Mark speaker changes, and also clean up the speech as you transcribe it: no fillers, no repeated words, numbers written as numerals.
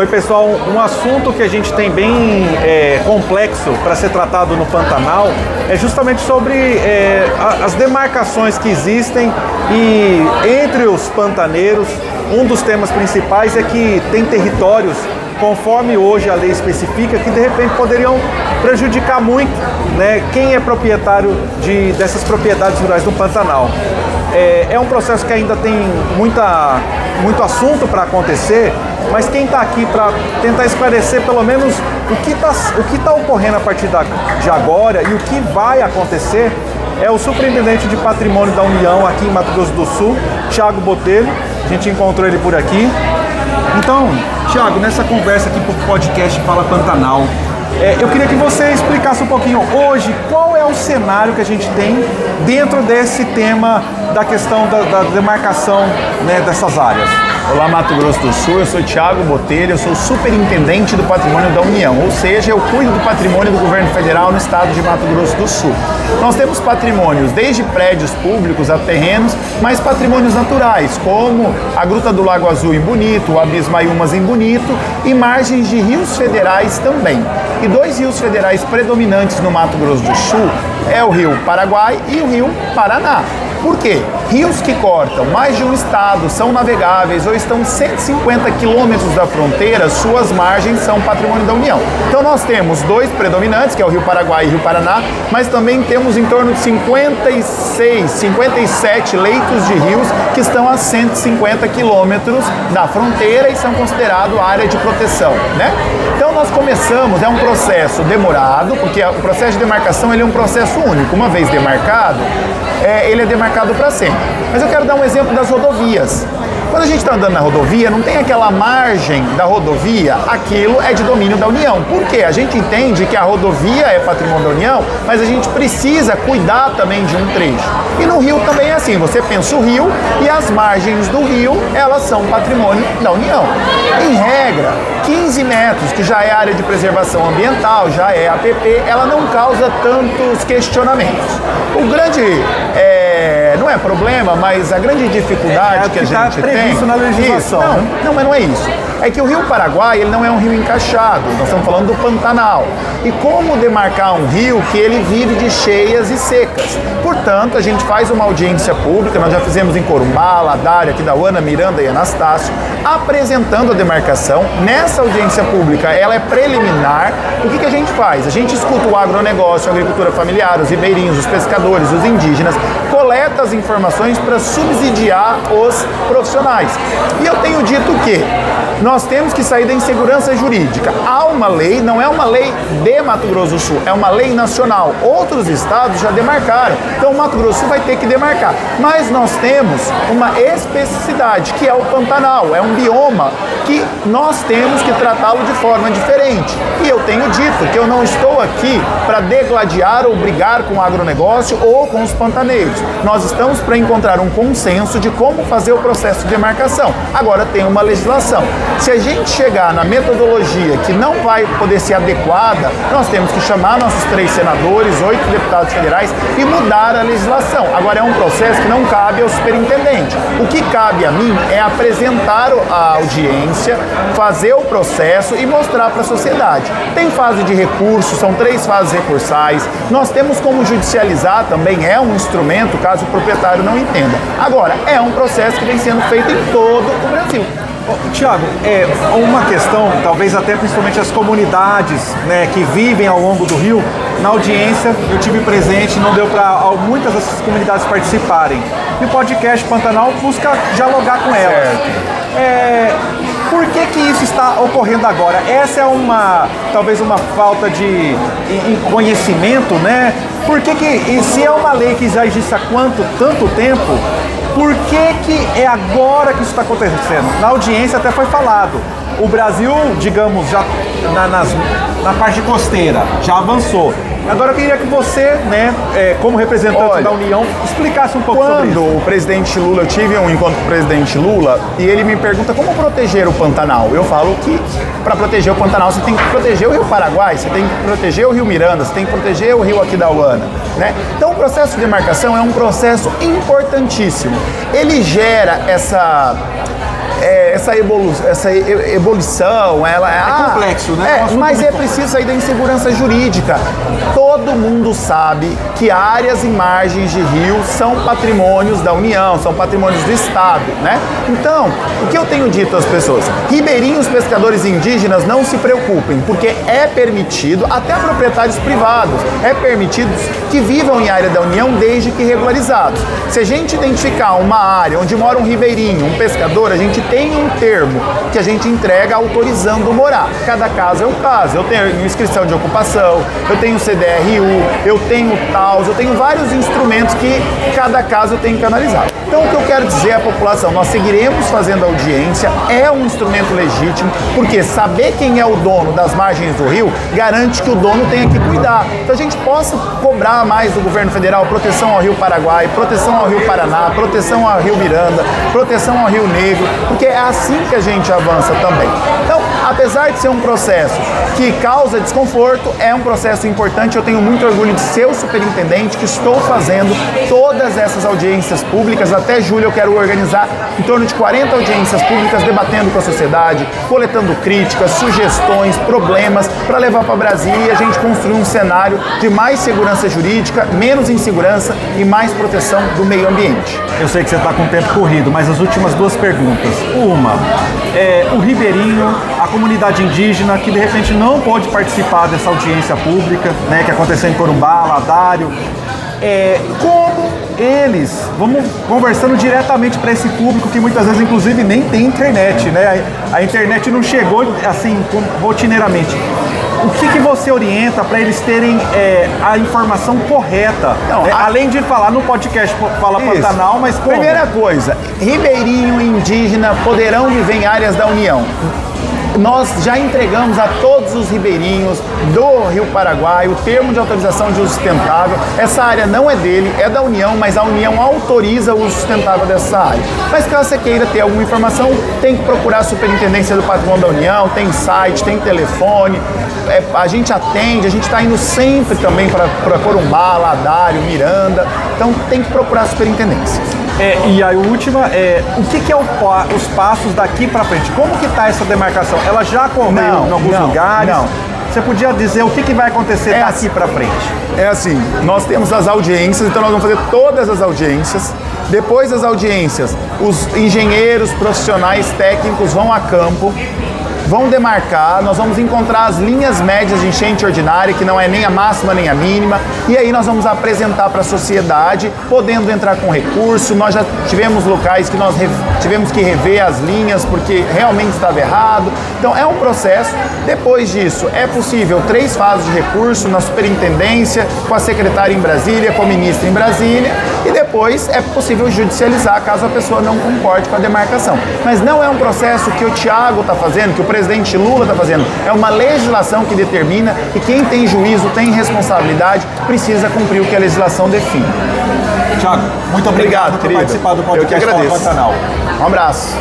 Speaker 1: Oi pessoal, um assunto que a gente tem bem complexo para ser tratado no Pantanal é justamente sobre as demarcações que existem e entre os pantaneiros, um dos temas principais é que tem territórios, conforme hoje a lei especifica, que de repente poderiam prejudicar muito, né, quem é proprietário dessas propriedades rurais no Pantanal. É um processo que ainda tem muito assunto para acontecer, mas quem está aqui para tentar esclarecer pelo menos o que está ocorrendo a partir de agora e o que vai acontecer é o Superintendente de Patrimônio da União aqui em Mato Grosso do Sul, Thiago Botelho. A gente encontrou ele por aqui. Então, Thiago, nessa conversa aqui para o podcast Fala Pantanal, eu queria que você explicasse um pouquinho hoje qual é o cenário que a gente tem dentro desse tema da questão da demarcação, né, dessas áreas.
Speaker 2: Olá, Mato Grosso do Sul, eu sou Thiago Botelho, eu sou Superintendente do Patrimônio da União, ou seja, eu cuido do patrimônio do Governo Federal no estado de Mato Grosso do Sul. Nós temos patrimônios desde prédios públicos a terrenos, mas patrimônios naturais, como a Gruta do Lago Azul em Bonito, o Abismo Ayumas em Bonito e margens de rios federais também. E dois rios federais predominantes no Mato Grosso do Sul é o Rio Paraguai e o Rio Paraná. Por quê? Rios que cortam mais de um estado são navegáveis ou estão 150 quilômetros da fronteira, suas margens são patrimônio da União. Então nós temos dois predominantes, que é o Rio Paraguai e o Rio Paraná, mas também temos em torno de 56, 57 leitos de rios que estão a 150 quilômetros da fronteira e são considerados área de proteção, né? Então nós começamos, é um processo demorado, porque o processo de demarcação ele é um processo único. Uma vez demarcado, ele é demarcado para sempre. Mas eu quero dar um exemplo das rodovias. Quando a gente está andando na rodovia, não tem aquela margem da rodovia, aquilo é de domínio da União. Por quê? A gente entende que a rodovia é patrimônio da União, mas a gente precisa cuidar também de um trecho. E no rio também é assim, você pensa o rio e as margens do rio, elas são patrimônio da União. Em regra, 15 metros, que já é área de preservação ambiental, já é APP, ela não causa tantos questionamentos. O grande, não é problema, mas a grande dificuldade que a gente tem...
Speaker 1: Isso na legislação.
Speaker 2: Não, mas não é isso. É que o Rio Paraguai, ele não é um rio encaixado, nós estamos falando do Pantanal. E como demarcar um rio que ele vive de cheias e secas? Portanto, a gente faz uma audiência pública, nós já fizemos em Corumbá, Ladária, Aquidauana, Miranda e Anastácio, apresentando a demarcação. Nessa audiência pública, ela é preliminar. O que a gente faz? A gente escuta o agronegócio, a agricultura familiar, os ribeirinhos, os pescadores, os indígenas, coleta as informações para subsidiar os profissionais. E eu tenho dito que nós temos que sair da insegurança jurídica. Há uma lei, não é uma lei de Mato Grosso do Sul, é uma lei nacional. Outros estados já demarcaram, então o Mato Grosso do Sul vai ter que demarcar. Mas nós temos uma especificidade, que é o Pantanal, é um bioma que nós temos que tratá-lo de forma diferente. E eu tenho dito que eu não estou aqui para degladiar ou brigar com o agronegócio ou com os pantaneiros. Nós estamos para encontrar um consenso de como fazer o processo de demarcação. Agora tem uma legislação. Se a gente chegar na metodologia que não vai poder ser adequada, nós temos que chamar nossos 3 senadores, 8 deputados federais e mudar a legislação. Agora é um processo que não cabe ao superintendente. O que cabe a mim é apresentar a audiência, fazer o processo e mostrar para a sociedade. Tem fase de recurso, são 3 fases recursais. Nós temos como judicializar também, é um instrumento caso o proprietário não entenda. Agora, é um processo que vem sendo feito em todo o Brasil.
Speaker 1: Tiago, uma questão, talvez até principalmente as comunidades, né, que vivem ao longo do rio, na audiência eu tive presente, não deu para muitas dessas comunidades participarem. E o podcast Pantanal busca dialogar com elas. Por que isso está ocorrendo agora? Essa é talvez uma falta de conhecimento, né? E se é uma lei que já existe há tanto tempo, por que é agora que isso está acontecendo? Na audiência até foi falado. O Brasil, digamos, já na parte costeira, já avançou. Agora eu queria que você, né, como representante da União, explicasse um pouco sobre isso.
Speaker 2: Quando o presidente Lula, eu tive um encontro com o presidente Lula e ele me pergunta como proteger o Pantanal. Eu falo que para proteger o Pantanal você tem que proteger o Rio Paraguai, você tem que proteger o Rio Miranda, você tem que proteger o Rio Aquidauana, né? Então o processo de demarcação é um processo importantíssimo. Ele gera essa ebulição, ela
Speaker 1: é complexo, né?
Speaker 2: Mas é preciso sair da insegurança jurídica. Todo mundo sabe que áreas e margens de rio são patrimônios da União, são patrimônios do Estado, né? Então, o que eu tenho dito às pessoas? Ribeirinhos, pescadores indígenas, não se preocupem, porque é permitido, até proprietários privados, é permitido que vivam em área da União desde que regularizados. Se a gente identificar uma área onde mora um ribeirinho, um pescador, a gente tem um termo que a gente entrega autorizando morar. Cada caso é um caso. Eu tenho inscrição de ocupação, eu tenho CDRU, eu tenho TAUS, eu tenho vários instrumentos que cada caso eu tenho que analisar. Então, o que eu quero dizer à população, nós seguiremos fazendo audiência, é um instrumento legítimo, porque saber quem é o dono das margens do rio garante que o dono tenha que cuidar. Então, a gente possa cobrar mais do governo federal proteção ao Rio Paraguai, proteção ao Rio Paraná, proteção ao Rio Miranda, proteção ao Rio Negro, porque é assim que a gente avança também. Então, apesar de ser um processo que causa desconforto, é um processo importante. Eu tenho muito orgulho de ser o superintendente que estou fazendo todas essas audiências públicas. Até julho eu quero organizar em torno de 40 audiências públicas debatendo com a sociedade, coletando críticas, sugestões, problemas, para levar para Brasília e a gente construir um cenário de mais segurança jurídica, menos insegurança e mais proteção do meio ambiente.
Speaker 1: Eu sei que você está com o tempo corrido, mas as últimas duas perguntas. Uma, o ribeirinho, a comunidade indígena que de repente não pode participar dessa audiência pública, né, que aconteceu em Corumbá, Ladário, como eles, vamos conversando diretamente para esse público que muitas vezes inclusive nem tem internet, né? A internet não chegou assim rotineiramente. O que você orienta para eles terem a informação correta? Não, além de falar no podcast Fala Pantanal, mas como?
Speaker 2: Primeira coisa, ribeirinho e indígena poderão viver em áreas da União. Nós já entregamos a todos os ribeirinhos do Rio Paraguai o termo de autorização de uso sustentável. Essa área não é dele, é da União, mas a União autoriza o uso sustentável dessa área. Mas caso você queira ter alguma informação, tem que procurar a Superintendência do Patrimônio da União, tem site, tem telefone, a gente atende, a gente está indo sempre também para Corumbá, Ladário, Miranda, então tem que procurar a Superintendência.
Speaker 1: E a última o que é os passos daqui para frente? Como que está essa demarcação? Ela já ocorreu em alguns lugares? Não. Você podia dizer o que vai acontecer daqui para frente?
Speaker 2: É assim, nós temos as audiências, então nós vamos fazer todas as audiências. Depois das audiências, os engenheiros, profissionais, técnicos vão a campo, vão demarcar, nós vamos encontrar as linhas médias de enchente ordinária, que não é nem a máxima nem a mínima, e aí nós vamos apresentar para a sociedade, podendo entrar com recurso. Nós já tivemos locais que nós tivemos que rever as linhas, porque realmente estava errado. Então é um processo. Depois disso, é possível 3 fases de recurso na superintendência, com a secretária em Brasília, com a ministra em Brasília, e depois é possível judicializar caso a pessoa não concorde com a demarcação. Mas não é um processo que o Thiago está fazendo, que o presidente Lula está fazendo. É uma legislação que determina, e quem tem juízo, tem responsabilidade, precisa cumprir o que a legislação define.
Speaker 1: Thiago, muito obrigado por participar do podcast Fala Pantanal.
Speaker 2: Um abraço.